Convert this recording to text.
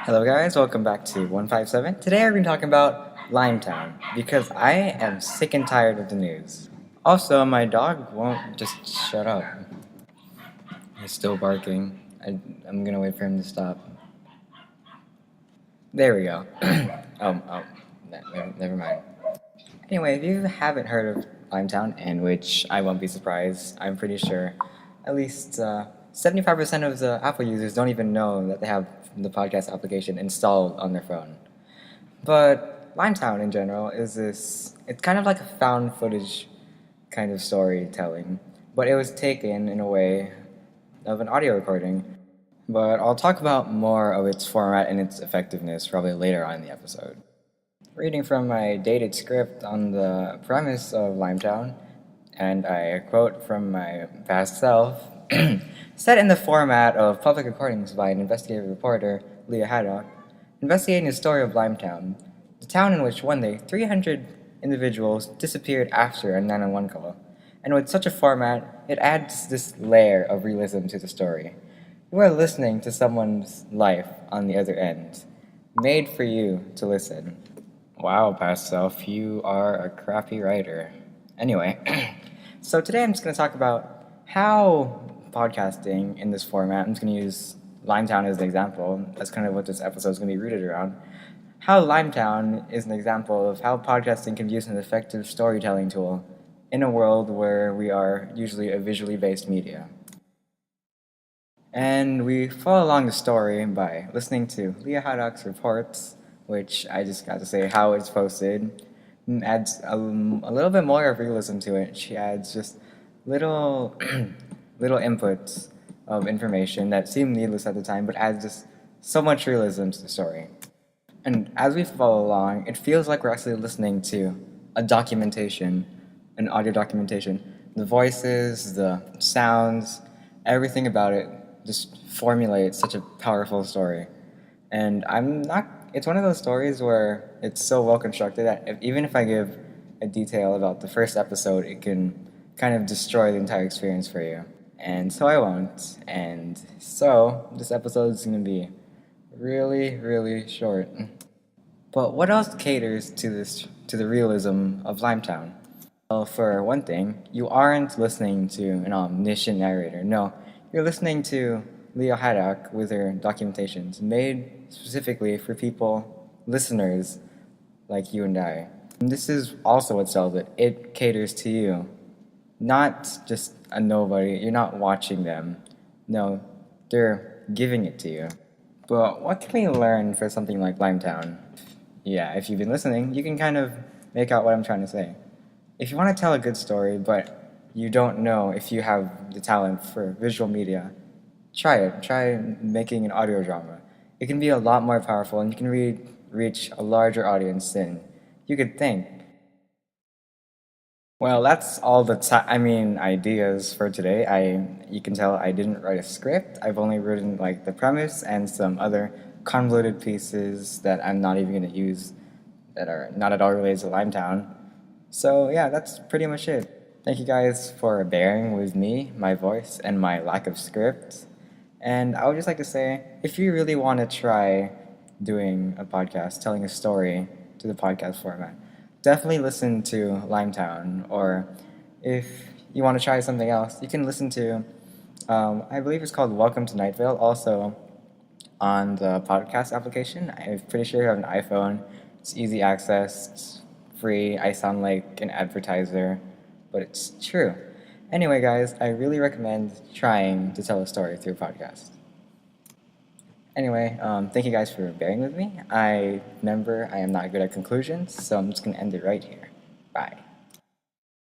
Hello guys, welcome back to 157. Today we're going to be talking about Limetown because I am sick and tired of the news. Also, my dog won't just shut up. He's still barking. I'm going to wait for him to stop. There we go. Never mind. Anyway, if you haven't heard of Limetown, and which I won't be surprised, I'm pretty sure at least 75% of the Apple users don't even know that they have the podcast application installed on their phone. But Limetown in general it's kind of like a found footage kind of storytelling, but it was taken in a way of an audio recording. But I'll talk about more of its format and its effectiveness probably later on in the episode. Reading from my dated script on the premise of Limetown, and I quote from my past self, set in the format of public recordings by an investigative reporter, Leah Haddock, investigating the story of Limetown, the town in which one day 300 individuals disappeared after a 911 call. And with such a format, it adds this layer of realism to the story. You are listening to someone's life on the other end, made for you to listen. Wow, past self, you are a crappy writer. Anyway, so today I'm just going to talk about how podcasting in this format, I'm just going to use Limetown as an example. That's kind of what this episode is going to be rooted around. How Limetown is an example of how podcasting can be used as an effective storytelling tool in a world where we are usually a visually based media. And we follow along the story by listening to Leah Haddock's reports, which I just got to say how it's posted, adds a little bit more of realism to it. She adds just little little inputs of information that seem needless at the time, but adds just so much realism to the story. And as we follow along, it feels like we're actually listening to a documentation, an audio documentation. The voices, the sounds, everything about it just formulates such a powerful story. And it's one of those stories where it's so well constructed that even if I give a detail about the first episode, it can kind of destroy the entire experience for you. And so I won't. And so this episode is going to be really, really short. But what else caters to the realism of Limetown? Well, for one thing, you aren't listening to an omniscient narrator. No, you're listening to Leah Haddock with her documentations made specifically for listeners like you and I. And this is also what sells it. It caters to you. Not just a nobody. You're not watching them. No, they're giving it to you. But what can we learn for something like Limetown? Yeah, if you've been listening, you can kind of make out what I'm trying to say. If you want to tell a good story, but you don't know if you have the talent for visual media, try it. Try making an audio drama. It can be a lot more powerful, and you can reach a larger audience than you could think. Well, that's all the ideas for today. You can tell I didn't write a script. I've only written like the premise and some other convoluted pieces that I'm not even going to use that are not at all related to Limetown. So yeah, that's pretty much it. Thank you guys for bearing with me, my voice, and my lack of script. And I would just like to say, if you really want to try doing a podcast, telling a story to the podcast format, definitely listen to Limetown. Or if you want to try something else, you can listen to, I believe it's called Welcome to Night Vale, also on the podcast application. I'm pretty sure you have an iPhone. It's easy access, it's free. I sound like an advertiser, but it's true. Anyway, guys, I really recommend trying to tell a story through a podcast. Anyway, thank you guys for bearing with me. I am not good at conclusions, so I'm just going to end it right here. Bye.